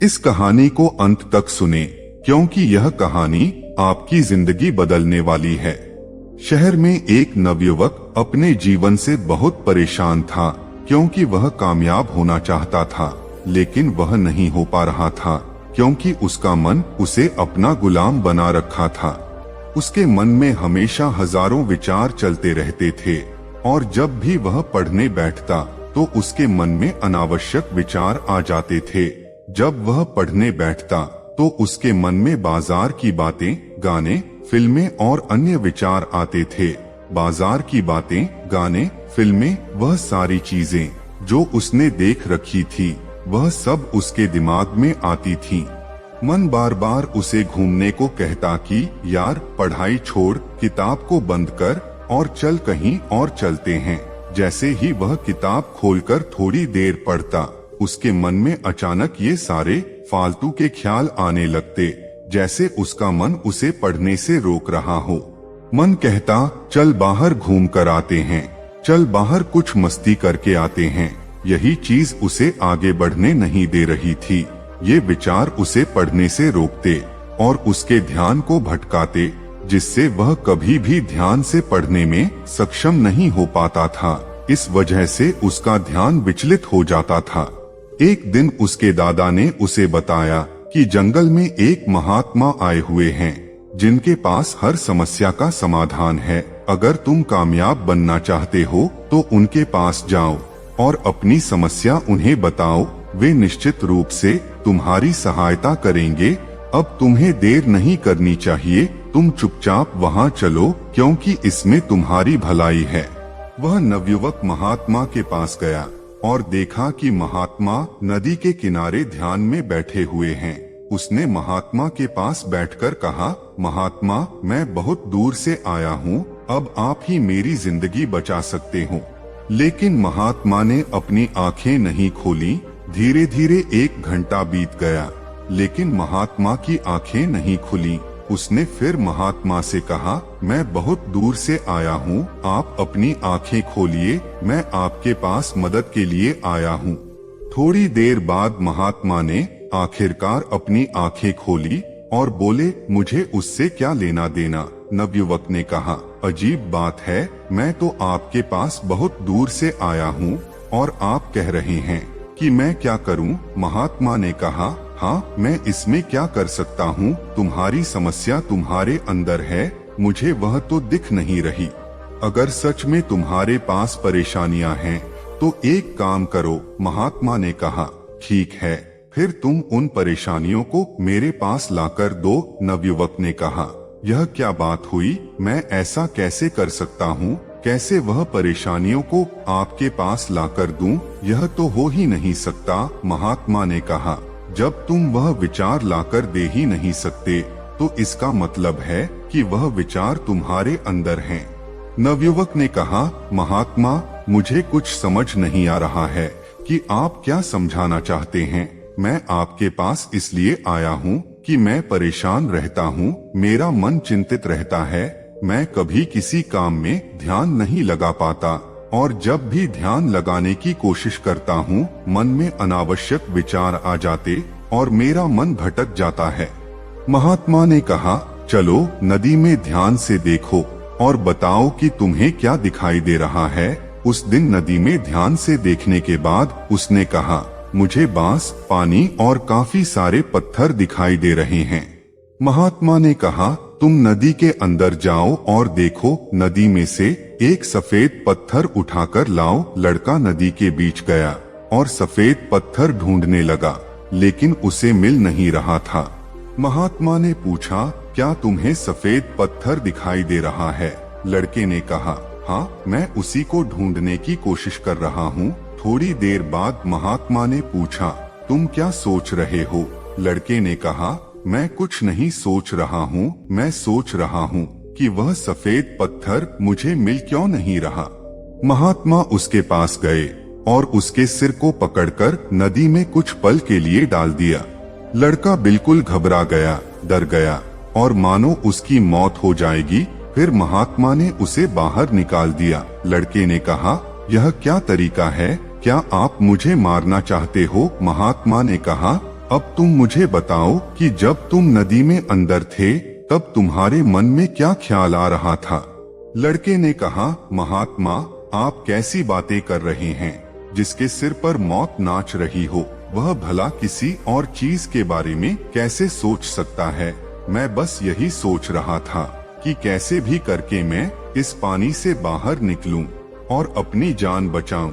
इस कहानी को अंत तक सुने, क्योंकि यह कहानी आपकी जिंदगी बदलने वाली है। शहर में एक नवयुवक अपने जीवन से बहुत परेशान था, क्योंकि वह कामयाब होना चाहता था, लेकिन वह नहीं हो पा रहा था, क्योंकि उसका मन उसे अपना गुलाम बना रखा था। उसके मन में हमेशा हजारों विचार चलते रहते थे, और जब भी वह पढ़ने बैठता तो उसके मन में अनावश्यक विचार आ जाते थे। जब वह पढ़ने बैठता तो उसके मन में बाजार की बातें, गाने, फिल्में और अन्य विचार आते थे। बाजार की बातें, गाने, फिल्में, वह सारी चीजें जो उसने देख रखी थी, वह सब उसके दिमाग में आती थी। मन बार बार उसे घूमने को कहता कि यार, पढ़ाई छोड़, किताब को बंद कर और चल कहीं और चलते हैं। जैसे ही वह किताब खोलकर थोड़ी देर पढ़ता, उसके मन में अचानक ये सारे फालतू के ख्याल आने लगते, जैसे उसका मन उसे पढ़ने से रोक रहा हो। मन कहता, चल बाहर घूम कर आते हैं, चल बाहर कुछ मस्ती करके आते हैं। यही चीज उसे आगे बढ़ने नहीं दे रही थी। ये विचार उसे पढ़ने से रोकते और उसके ध्यान को भटकाते, जिससे वह कभी भी ध्यान से पढ़ने में सक्षम नहीं हो पाता था। इस वजह से उसका ध्यान विचलित हो जाता था। एक दिन उसके दादा ने उसे बताया कि जंगल में एक महात्मा आए हुए हैं, जिनके पास हर समस्या का समाधान है। अगर तुम कामयाब बनना चाहते हो तो उनके पास जाओ और अपनी समस्या उन्हें बताओ। वे निश्चित रूप से तुम्हारी सहायता करेंगे। अब तुम्हें देर नहीं करनी चाहिए, तुम चुपचाप वहां चलो, क्योंकि इसमें तुम्हारी भलाई है। वह नवयुवक महात्मा के पास गया और देखा कि महात्मा नदी के किनारे ध्यान में बैठे हुए हैं। उसने महात्मा के पास बैठकर कहा, महात्मा, मैं बहुत दूर से आया हूँ, अब आप ही मेरी जिंदगी बचा सकते हो। लेकिन महात्मा ने अपनी आंखें नहीं खोली। धीरे धीरे 1 घंटा बीत गया, लेकिन महात्मा की आंखें नहीं खुली। उसने फिर महात्मा से कहा, मैं बहुत दूर से आया हूँ, आप अपनी आंखें खोलिए, मैं आपके पास मदद के लिए आया हूँ। थोड़ी देर बाद महात्मा ने आखिरकार अपनी आंखें खोली और बोले, मुझे उससे क्या लेना देना। नवयुवक ने कहा, अजीब बात है, मैं तो आपके पास बहुत दूर से आया हूँ और आप कह रहे हैं कि मैं क्या करूं? महात्मा ने कहा, हाँ, मैं इसमें क्या कर सकता हूँ? तुम्हारी समस्या तुम्हारे अंदर है, मुझे वह तो दिख नहीं रही। अगर सच में तुम्हारे पास परेशानियां हैं तो एक काम करो। महात्मा ने कहा, ठीक है, फिर तुम उन परेशानियों को मेरे पास लाकर दो। नवयुवक ने कहा, यह क्या बात हुई? मैं ऐसा कैसे कर सकता हूँ? कैसे वह परेशानियों को आपके पास लाकर दूं? यह तो हो ही नहीं सकता। महात्मा ने कहा, जब तुम वह विचार लाकर दे ही नहीं सकते तो इसका मतलब है कि वह विचार तुम्हारे अंदर हैं। नवयुवक ने कहा, महात्मा, मुझे कुछ समझ नहीं आ रहा है कि आप क्या समझाना चाहते हैं। मैं आपके पास इसलिए आया हूँ कि मैं परेशान रहता हूँ, मेरा मन चिंतित रहता है, मैं कभी किसी काम में ध्यान नहीं लगा पाता, और जब भी ध्यान लगाने की कोशिश करता हूँ, मन में अनावश्यक विचार आ जाते और मेरा मन भटक जाता है। महात्मा ने कहा, चलो नदी में ध्यान से देखो और बताओ कि तुम्हें क्या दिखाई दे रहा है। उस दिन नदी में ध्यान से देखने के बाद उसने कहा, मुझे बांस, पानी और काफी सारे पत्थर दिखाई दे रहे हैं। महात्मा ने कहा, तुम नदी के अंदर जाओ और देखो। नदी में से एक सफेद पत्थर उठाकर लाओ। लड़का नदी के बीच गया और सफेद पत्थर ढूंढने लगा, लेकिन उसे मिल नहीं रहा था। महात्मा ने पूछा, क्या तुम्हें सफेद पत्थर दिखाई दे रहा है? लड़के ने कहा, हाँ, मैं उसी को ढूंढने की कोशिश कर रहा हूँ। थोड़ी देर बाद महात्मा ने पूछा, तुम क्या सोच रहे हो? लड़के ने कहा, मैं कुछ नहीं सोच रहा हूँ, मैं सोच रहा हूँ कि वह सफेद पत्थर मुझे मिल क्यों नहीं रहा। महात्मा उसके पास गए और उसके सिर को पकड़कर नदी में कुछ पल के लिए डाल दिया। लड़का बिल्कुल घबरा गया, डर गया और मानो उसकी मौत हो जाएगी। फिर महात्मा ने उसे बाहर निकाल दिया। लड़के ने कहा, यह क्या तरीका है? क्या आप मुझे मारना चाहते हो? महात्मा ने कहा, अब तुम मुझे बताओ कि जब तुम नदी में अंदर थे तब तुम्हारे मन में क्या ख्याल आ रहा था? लड़के ने कहा, महात्मा, आप कैसी बातें कर रहे हैं? जिसके सिर पर मौत नाच रही हो वह भला किसी और चीज के बारे में कैसे सोच सकता है? मैं बस यही सोच रहा था कि कैसे भी करके मैं इस पानी से बाहर निकलूं और अपनी जान बचाऊं।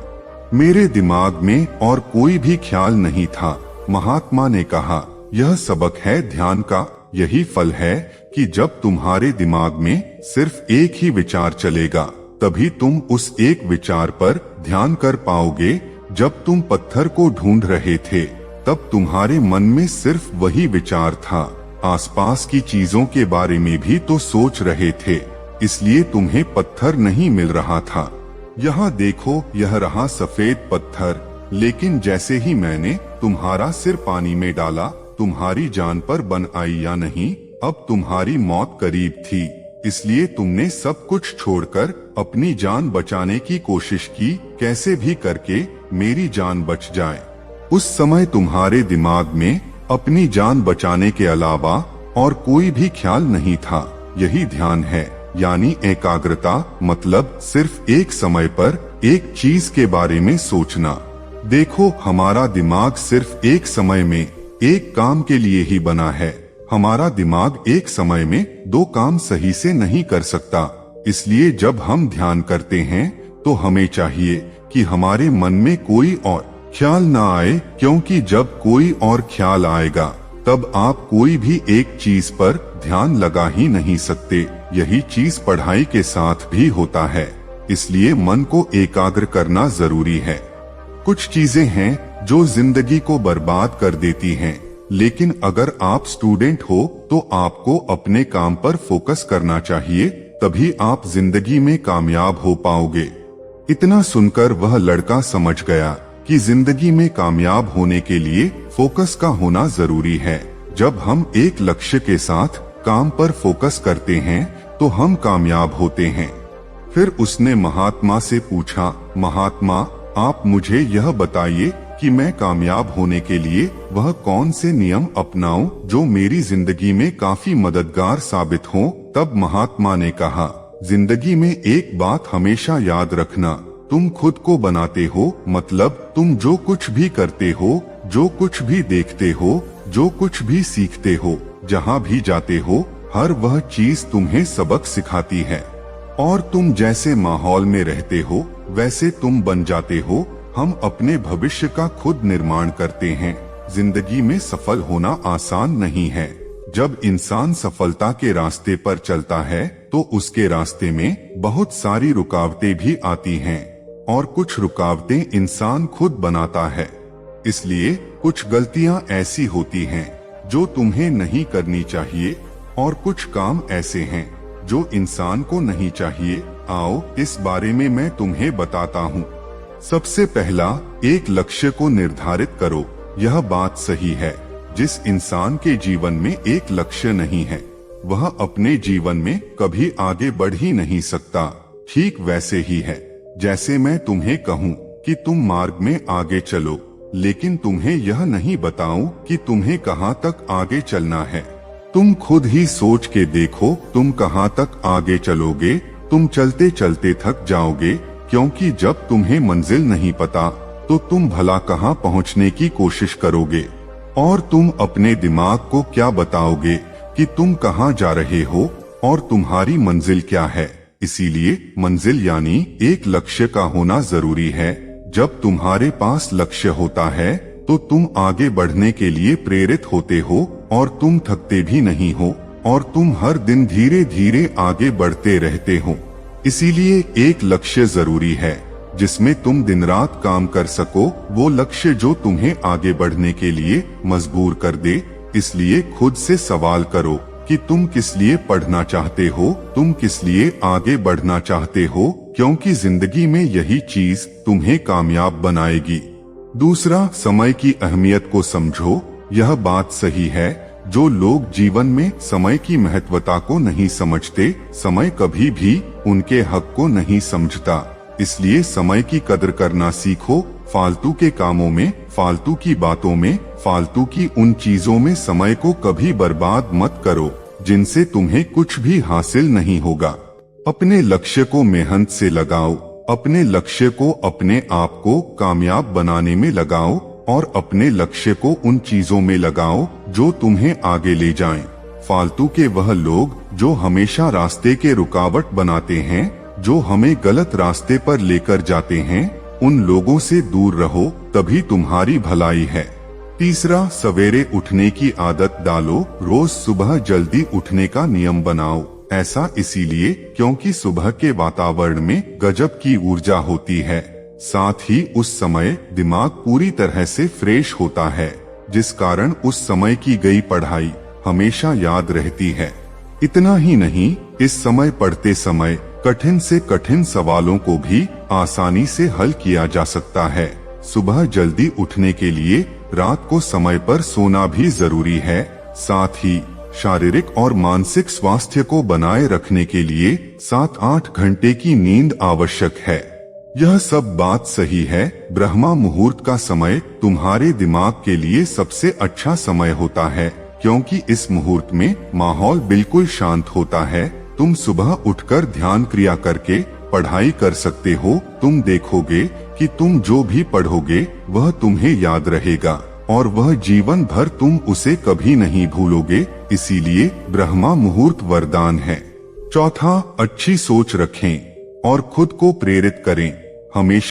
मेरे दिमाग में और कोई भी ख्याल नहीं था। महात्मा ने कहा, यह सबक है ध्यान का। यही फल है कि जब तुम्हारे दिमाग में सिर्फ एक ही विचार चलेगा तभी तुम उस एक विचार पर ध्यान कर पाओगे। जब तुम पत्थर को ढूंढ रहे थे तब तुम्हारे मन में सिर्फ वही विचार था। आसपास की चीजों के बारे में भी तो सोच रहे थे, इसलिए तुम्हें पत्थर नहीं मिल रहा था। यहाँ देखो, यह रहा सफेद पत्थर। लेकिन जैसे ही मैंने तुम्हारा सिर पानी में डाला, तुम्हारी जान पर बन आई या नहीं, अब तुम्हारी मौत करीब थी, इसलिए तुमने सब कुछ छोड़कर अपनी जान बचाने की कोशिश की। कैसे भी करके मेरी जान बच जाए। उस समय तुम्हारे दिमाग में अपनी जान बचाने के अलावा और कोई भी ख्याल नहीं था। यही ध्यान है, यानी एकाग्रता, मतलब सिर्फ एक समय पर एक चीज के बारे में सोचना। देखो, हमारा दिमाग सिर्फ एक समय में एक काम के लिए ही बना है। हमारा दिमाग एक समय में दो काम सही से नहीं कर सकता। इसलिए जब हम ध्यान करते हैं तो हमें चाहिए कि हमारे मन में कोई और ख्याल ना आए, क्योंकि जब कोई और ख्याल आएगा तब आप कोई भी एक चीज पर ध्यान लगा ही नहीं सकते। यही चीज पढ़ाई के साथ भी होता है, इसलिए मन को एकाग्र करना जरूरी है। कुछ चीजें हैं जो जिंदगी को बर्बाद कर देती हैं, लेकिन अगर आप स्टूडेंट हो तो आपको अपने काम पर फोकस करना चाहिए, तभी आप जिंदगी में कामयाब हो पाओगे। इतना सुनकर वह लड़का समझ गया कि जिंदगी में कामयाब होने के लिए फोकस का होना जरूरी है। जब हम एक लक्ष्य के साथ काम पर फोकस करते हैं तो हम कामयाब होते हैं। फिर उसने महात्मा से पूछा, महात्मा, आप मुझे यह बताइए कि मैं कामयाब होने के लिए वह कौन से नियम अपनाऊं जो मेरी जिंदगी में काफी मददगार साबित हों। तब महात्मा ने कहा, जिंदगी में एक बात हमेशा याद रखना, तुम खुद को बनाते हो, मतलब तुम जो कुछ भी करते हो, जो कुछ भी देखते हो, जो कुछ भी सीखते हो, जहाँ भी जाते हो, हर वह चीज तुम्हें सबक सिखाती है। और तुम जैसे माहौल में रहते हो वैसे तुम बन जाते हो। हम अपने भविष्य का खुद निर्माण करते हैं। जिंदगी में सफल होना आसान नहीं है। जब इंसान सफलता के रास्ते पर चलता है तो उसके रास्ते में बहुत सारी रुकावटें भी आती हैं, और कुछ रुकावटें इंसान खुद बनाता है। इसलिए कुछ गलतियां ऐसी होती हैं जो तुम्हें नहीं करनी चाहिए, और कुछ काम ऐसे हैं जो इंसान को नहीं चाहिए। आओ इस बारे में मैं तुम्हें बताता हूँ। सबसे पहला, एक लक्ष्य को निर्धारित करो। यह बात सही है, जिस इंसान के जीवन में एक लक्ष्य नहीं है वह अपने जीवन में कभी आगे बढ़ ही नहीं सकता। ठीक वैसे ही है जैसे मैं तुम्हें कहूँ कि तुम मार्ग में आगे चलो, लेकिन तुम्हें यह नहीं बताऊं कि तुम्हें कहाँ तक आगे चलना है। तुम खुद ही सोच के देखो तुम कहाँ तक आगे चलोगे। तुम चलते चलते थक जाओगे, क्योंकि जब तुम्हें मंजिल नहीं पता तो तुम भला कहाँ पहुँचने की कोशिश करोगे। और तुम अपने दिमाग को क्या बताओगे कि तुम कहाँ जा रहे हो और तुम्हारी मंजिल क्या है। इसीलिए मंजिल यानी एक लक्ष्य का होना जरूरी है। जब तुम्हारे पास लक्ष्य होता है तो तुम आगे बढ़ने के लिए प्रेरित होते हो और तुम थकते भी नहीं हो, और तुम हर दिन धीरे धीरे आगे बढ़ते रहते हो। इसीलिए एक लक्ष्य जरूरी है जिसमें तुम दिन रात काम कर सको, वो लक्ष्य जो तुम्हें आगे बढ़ने के लिए मजबूर कर दे। इसलिए खुद से सवाल करो कि तुम किस लिए पढ़ना चाहते हो, तुम किस लिए आगे बढ़ना चाहते हो, क्योंकि जिंदगी में यही चीज तुम्हें कामयाब बनाएगी। दूसरा, समय की अहमियत को समझो। यह बात सही है, जो लोग जीवन में समय की महत्वता को नहीं समझते, समय कभी भी उनके हक को नहीं समझता। इसलिए समय की कदर करना सीखो। फालतू के कामों में, फालतू की बातों में, फालतू की उन चीजों में समय को कभी बर्बाद मत करो जिनसे तुम्हें कुछ भी हासिल नहीं होगा। अपने लक्ष्य को मेहनत से लगाओ। अपने लक्ष्य को अपने आप को कामयाब बनाने में लगाओ और अपने लक्ष्य को उन चीजों में लगाओ जो तुम्हें आगे ले जाएं। फालतू के वह लोग जो हमेशा रास्ते के रुकावट बनाते हैं, जो हमें गलत रास्ते पर लेकर जाते हैं, उन लोगों से दूर रहो, तभी तुम्हारी भलाई है। तीसरा, सवेरे उठने की आदत डालो। रोज सुबह जल्दी उठने का नियम बनाओ। ऐसा इसीलिए क्योंकि सुबह के वातावरण में गजब की ऊर्जा होती है। साथ ही उस समय दिमाग पूरी तरह से फ्रेश होता है, जिस कारण उस समय की गई पढ़ाई हमेशा याद रहती है। इतना ही नहीं, इस समय पढ़ते समय कठिन से कठिन सवालों को भी आसानी से हल किया जा सकता है। सुबह जल्दी उठने के लिए रात को समय पर सोना भी जरूरी है। साथ ही शारीरिक और मानसिक स्वास्थ्य को बनाए रखने के लिए 7-8 घंटे की नींद आवश्यक है। यह सब बात सही है। ब्रह्मा मुहूर्त का समय तुम्हारे दिमाग के लिए सबसे अच्छा समय होता है, क्योंकि इस मुहूर्त में माहौल बिल्कुल शांत होता है। तुम सुबह उठकर ध्यान क्रिया करके पढ़ाई कर सकते हो। तुम देखोगे कि तुम जो भी पढ़ोगे वह तुम्हें याद रहेगा और वह जीवन भर तुम उसे कभी नहीं भूलोगे। इसीलिए ब्रह्मा मुहूर्त वरदान है। चौथा, अच्छी सोच रखें और खुद को प्रेरित करें। हमेशा